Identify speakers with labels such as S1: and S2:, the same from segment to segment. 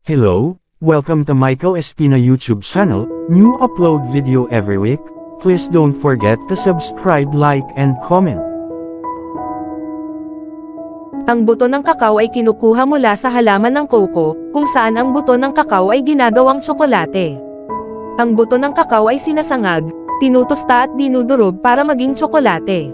S1: Hello, welcome to Michael Espina YouTube channel, new upload video every week. Please don't forget to subscribe, like and comment.
S2: Ang buto ng kakao ay kinukuha mula sa halaman ng coco, kung saan ang buto ng kakao ay ginagawang tsokolate. Ang buto ng kakao ay sinasangag, tinutusta at dinudurog para maging tsokolate.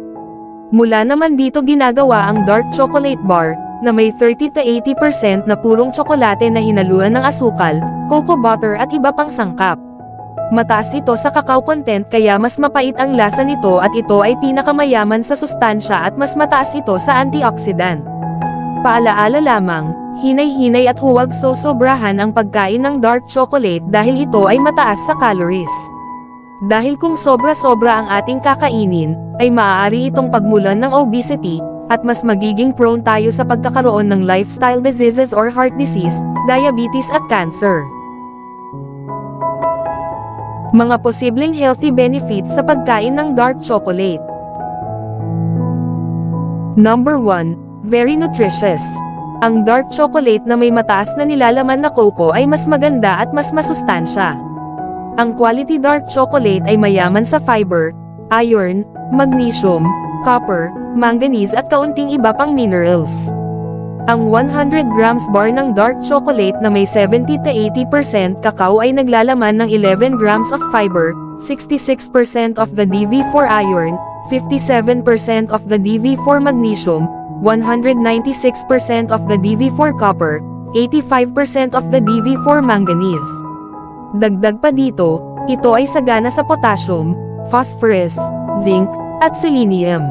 S2: Mula naman dito ginagawa ang dark chocolate bar, na may 30–80% na purong tsokolate na hinaluan ng asukal, cocoa butter at iba pang sangkap. Mataas ito sa cacao content kaya mas mapait ang lasa nito at ito ay pinakamayaman sa sustansya at mas mataas ito sa antioxidant. Paalaala lamang, hinay-hinay at huwag sosobrahan ang pagkain ng dark chocolate dahil ito ay mataas sa calories. Dahil kung sobra-sobra ang ating kakainin, ay maaari itong pagmulan ng obesity, at mas magiging prone tayo sa pagkakaroon ng lifestyle diseases or heart disease, diabetes at cancer. Mga posibleng healthy benefits sa pagkain ng dark chocolate. Number 1. Very nutritious. Ang dark chocolate na may mataas na nilalaman na cocoa ay mas maganda at mas masustansya. Ang quality dark chocolate ay mayaman sa fiber, iron, magnesium, copper, manganese at kaunting iba pang minerals. Ang 100 grams bar ng dark chocolate na may 70–80% cacao ay naglalaman ng 11 grams of fiber, 66% of the DV4 iron, 57% of the DV4 magnesium, 196% of the DV4 copper, 85% of the DV4 manganese. Dagdag pa dito, ito ay sagana sa potassium, phosphorus, zinc, at selenium.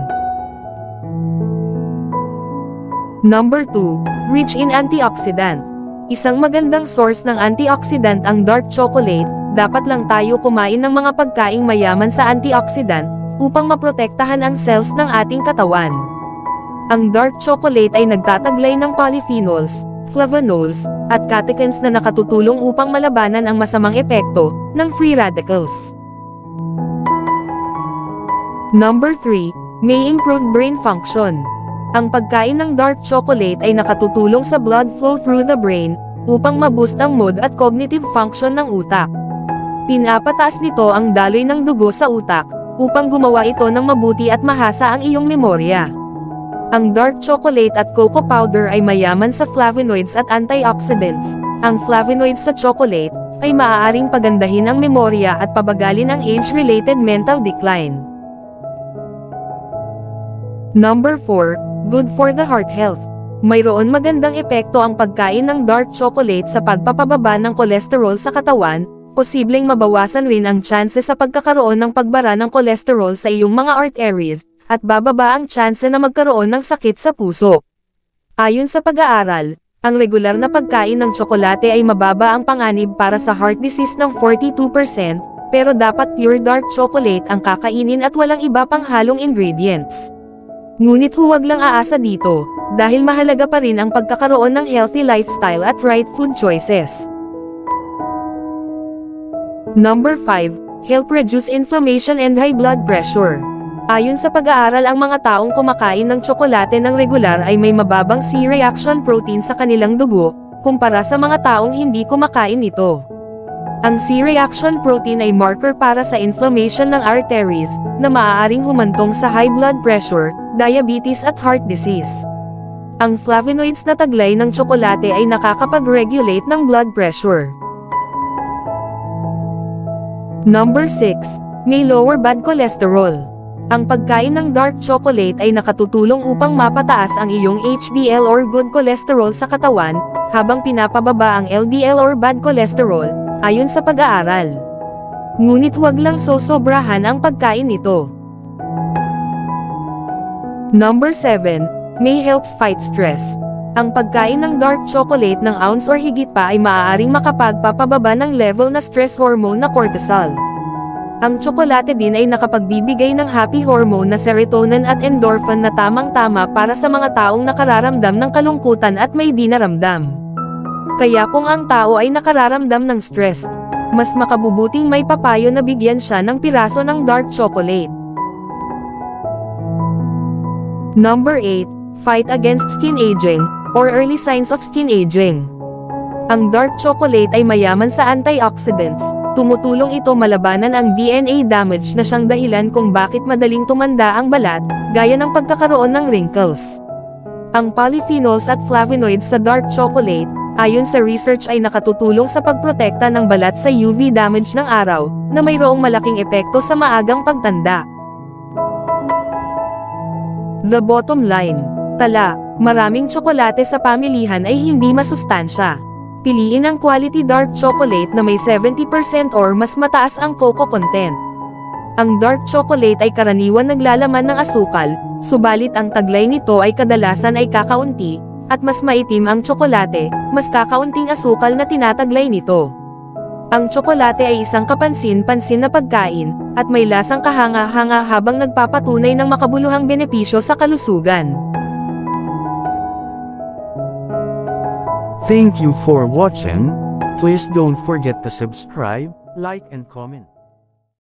S2: Number 2. Rich in antioxidant. Isang magandang source ng antioxidant ang dark chocolate, dapat lang tayo kumain ng mga pagkaing mayaman sa antioxidant, upang maprotektahan ang cells ng ating katawan. Ang dark chocolate ay nagtataglay ng polyphenols, flavonols, at catechins na nakatutulong upang malabanan ang masamang epekto ng free radicals. Number 3. May improve brain function. Ang pagkain ng dark chocolate ay nakatutulong sa blood flow through the brain, upang maboost ang mood at cognitive function ng utak. Pinapataas nito ang daloy ng dugo sa utak, upang gumawa ito ng mabuti at mahasa ang iyong memorya. Ang dark chocolate at cocoa powder ay mayaman sa flavonoids at antioxidants. Ang flavonoids sa chocolate ay maaaring pagandahin ang memorya at pabagalin ang age-related mental decline. Number 4. Good for the heart health. Mayroon magandang epekto ang pagkain ng dark chocolate sa pagpapababa ng kolesterol sa katawan, posibleng mabawasan rin ang tsanse sa pagkakaroon ng pagbara ng kolesterol sa iyong mga arteries, at bababa ang tsanse na magkaroon ng sakit sa puso. Ayon sa pag-aaral, ang regular na pagkain ng tsokolate ay mababa ang panganib para sa heart disease ng 42%, pero dapat pure dark chocolate ang kakainin at walang iba pang halong ingredients. Ngunit huwag lang aasa dito, dahil mahalaga pa rin ang pagkakaroon ng healthy lifestyle at right food choices. Number 5. Help reduce inflammation and high blood pressure. Ayon sa pag-aaral, ang mga taong kumakain ng tsokolate ng regular ay may mababang C-reaction protein sa kanilang dugo, kumpara sa mga taong hindi kumakain nito. Ang C-reaction protein ay marker para sa inflammation ng arteries, na maaaring humantong sa high blood pressure, diabetes at heart disease. Ang flavonoids na taglay ng tsokolate ay nakakapag-regulate ng blood pressure. Number 6. May lower bad cholesterol. Ang pagkain ng dark chocolate ay nakatutulong upang mapataas ang iyong HDL or good cholesterol sa katawan, habang pinapababa ang LDL or bad cholesterol, ayon sa pag-aaral. Ngunit huwag lang sosobrahan ang pagkain nito. Number 7. May helps fight stress. Ang pagkain ng dark chocolate ng ounce or higit pa ay maaaring makapagpapababa ng level na stress hormone na cortisol. Ang tsokolate din ay nakapagbibigay ng happy hormone na serotonin at endorphin na tamang-tama para sa mga taong nakararamdam ng kalungkutan at may dinaramdam. Kaya kung ang tao ay nakararamdam ng stress, mas makabubuting may papayo na bigyan siya ng piraso ng dark chocolate. Number 8. Fight against skin aging, or early signs of skin aging. Ang dark chocolate ay mayaman sa antioxidants. Tumutulong ito malabanan ang DNA damage na siyang dahilan kung bakit madaling tumanda ang balat, gaya ng pagkakaroon ng wrinkles. Ang polyphenols at flavonoids sa dark chocolate, ayon sa research ay nakatutulong sa pagprotekta ng balat sa UV damage ng araw, na mayroong malaking epekto sa maagang pagtanda. The bottom line. Tala, maraming tsokolate sa pamilihan ay hindi masustansya. Piliin ang quality dark chocolate na may 70% or mas mataas ang cocoa content. Ang dark chocolate ay karaniwan naglalaman ng asukal, subalit ang taglay nito ay kadalasan ay kakaunti, at mas maitim ang tsokolate, mas kakaunting asukal na tinataglay nito. Ang tsokolate ay isang kapansin-pansin na pagkain, at may lasang kahanga-hanga habang nagpapatunay ng makabuluhang benepisyo sa kalusugan.
S1: Thank you for watching. Please don't forget to subscribe, like and comment.